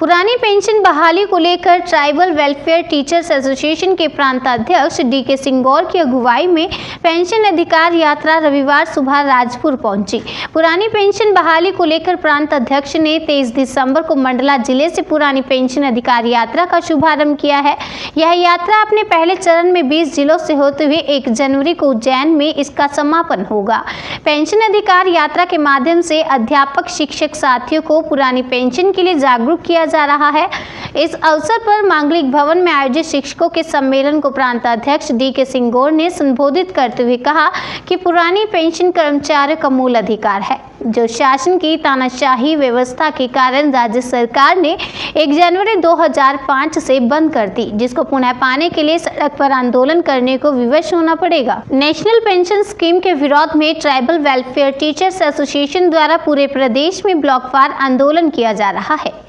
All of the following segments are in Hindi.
पुरानी पेंशन बहाली को लेकर ट्राइबल वेलफेयर टीचर्स एसोसिएशन के प्रांताध्यक्ष डी.के. सिंगौर की अगुवाई में पेंशन अधिकार यात्रा रविवार सुबह राजपुर पहुंची। पुरानी पेंशन बहाली को लेकर प्रांत अध्यक्ष ने 23 दिसंबर को मंडला जिले से पुरानी पेंशन अधिकार यात्रा का शुभारंभ किया है। यह यात्रा अपने पहले चरण में 20 जिलों से होते हुए 1 जनवरी को उज्जैन में इसका समापन होगा। पेंशन अधिकार यात्रा के माध्यम से अध्यापक शिक्षक साथियों को पुरानी पेंशन के लिए जागरूक किया जा रहा है। इस अवसर पर मांगलिक भवन में आयोजित शिक्षकों के सम्मेलन को प्रांताध्यक्ष डी.के. सिंगौर ने संबोधित करते हुए कहा कि पुरानी पेंशन कर्मचारियों का मूल अधिकार है, जो शासन की तानाशाही व्यवस्था के कारण राज्य सरकार ने 1 जनवरी 2005 से बंद कर दी, जिसको पुनः पाने के लिए सड़क पर आंदोलन करने को विवश होना पड़ेगा। नेशनल पेंशन स्कीम के विरोध में ट्राइबल वेलफेयर टीचर्स एसोसिएशन द्वारा पूरे प्रदेश में ब्लॉकवार आंदोलन किया जा रहा है।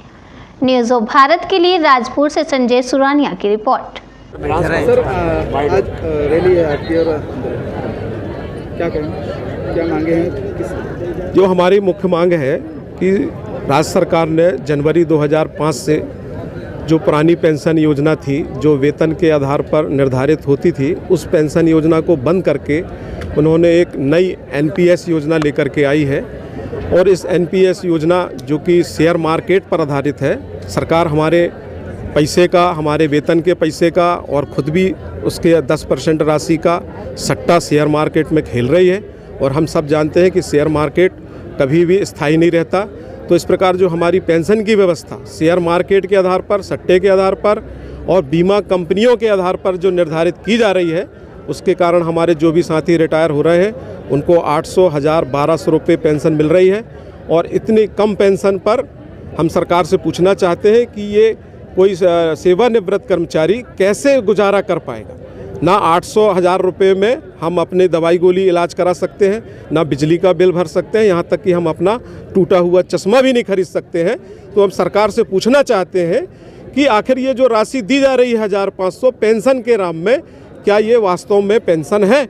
न्यूज़ ऑफ भारत के लिए राजपुर से संजय सुरानिया की रिपोर्ट। सर, आज रैली है आपकी और क्या कहें, क्या मांगे हैं? जो हमारी मुख्य मांग है कि राज्य सरकार ने जनवरी 2005 से जो पुरानी पेंशन योजना थी, जो वेतन के आधार पर निर्धारित होती थी, उस पेंशन योजना को बंद करके उन्होंने एक नई एनपीएस योजना लेकर के आई है। और इस एनपीएस योजना जो कि शेयर मार्केट पर आधारित है, सरकार हमारे पैसे का, हमारे वेतन के पैसे का और ख़ुद भी उसके 10% राशि का सट्टा शेयर मार्केट में खेल रही है। और हम सब जानते हैं कि शेयर मार्केट कभी भी स्थायी नहीं रहता। तो इस प्रकार जो हमारी पेंशन की व्यवस्था शेयर मार्केट के आधार पर, सट्टे के आधार पर और बीमा कंपनियों के आधार पर जो निर्धारित की जा रही है, उसके कारण हमारे जो भी साथी रिटायर हो रहे हैं उनको 800, 1000, 1200 रुपये पेंशन मिल रही है। और इतनी कम पेंशन पर हम सरकार से पूछना चाहते हैं कि ये कोई सेवानिवृत्त कर्मचारी कैसे गुजारा कर पाएगा। ना 800, 1000 रुपये में हम अपने दवाई गोली इलाज करा सकते हैं, ना बिजली का बिल भर सकते हैं, यहाँ तक कि हम अपना टूटा हुआ चश्मा भी नहीं खरीद सकते हैं। तो हम सरकार से पूछना चाहते हैं कि आखिर ये जो राशि दी जा रही है 1500 पेंशन के नाम में, क्या ये वास्तव में पेंशन है?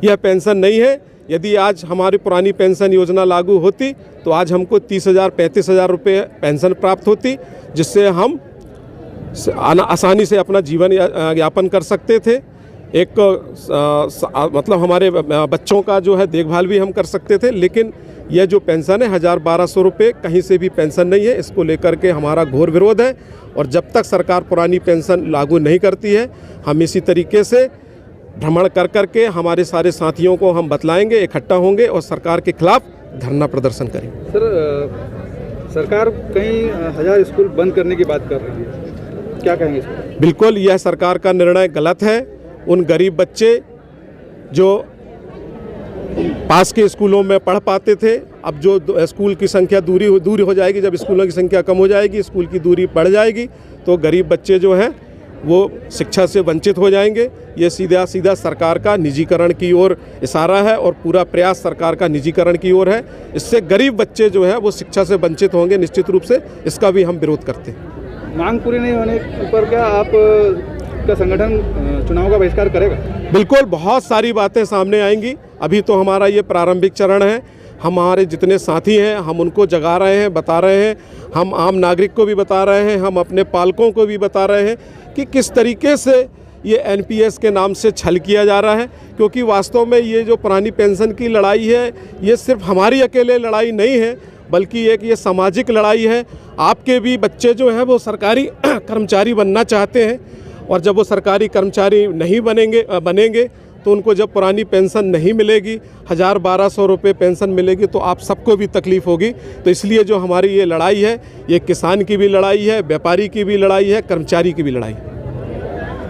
यह पेंशन नहीं है। यदि आज हमारी पुरानी पेंशन योजना लागू होती तो आज हमको 30,000, 35,000 रुपये पेंशन प्राप्त होती, जिससे हम आसानी से अपना जीवन यापन कर सकते थे। एक मतलब हमारे बच्चों का जो है देखभाल भी हम कर सकते थे। लेकिन यह जो पेंशन है 1000-1200 रुपये कहीं से भी पेंशन नहीं है। इसको लेकर के हमारा घोर विरोध है। और जब तक सरकार पुरानी पेंशन लागू नहीं करती है, हम इसी तरीके से भ्रमण कर करके हमारे सारे साथियों को हम बतलाएंगे, इकट्ठा होंगे और सरकार के खिलाफ धरना प्रदर्शन करेंगे। सर, सरकार कई 1000 स्कूल बंद करने की बात कर रही है, क्या कहेंगे इस पर? बिल्कुल, यह सरकार का निर्णय गलत है। उन गरीब बच्चे जो पास के स्कूलों में पढ़ पाते थे, अब जो स्कूल की संख्या दूरी हो जाएगी, जब स्कूलों की संख्या कम हो जाएगी, स्कूल की दूरी बढ़ जाएगी, तो गरीब बच्चे जो हैं वो शिक्षा से वंचित हो जाएंगे। ये सीधा सरकार का निजीकरण की ओर इशारा है और पूरा प्रयास सरकार का निजीकरण की ओर है। इससे गरीब बच्चे जो है वो शिक्षा से वंचित होंगे निश्चित रूप से। इसका भी हम विरोध करते हैं। मांग पूरी नहीं होने पर क्या आप का संगठन चुनाव का बहिष्कार करेगा? बिल्कुल, बहुत सारी बातें सामने आएंगी। अभी तो हमारा ये प्रारंभिक चरण है। हमारे जितने साथी हैं हम उनको जगा रहे हैं, बता रहे हैं। हम आम नागरिक को भी बता रहे हैं, हम अपने पालकों को भी बता रहे हैं कि किस तरीके से ये एनपीएस के नाम से छल किया जा रहा है। क्योंकि वास्तव में ये जो पुरानी पेंशन की लड़ाई है, ये सिर्फ हमारी अकेले लड़ाई नहीं है, बल्कि एक ये सामाजिक लड़ाई है। आपके भी बच्चे जो हैं वो सरकारी कर्मचारी बनना चाहते हैं, और जब वो सरकारी कर्मचारी नहीं बनेंगे तो उनको जब पुरानी पेंशन नहीं मिलेगी, 1000-1200 रुपये पेंशन मिलेगी, तो आप सबको भी तकलीफ़ होगी। तो इसलिए जो हमारी ये लड़ाई है, ये किसान की भी लड़ाई है, व्यापारी की भी लड़ाई है, कर्मचारी की भी लड़ाई है।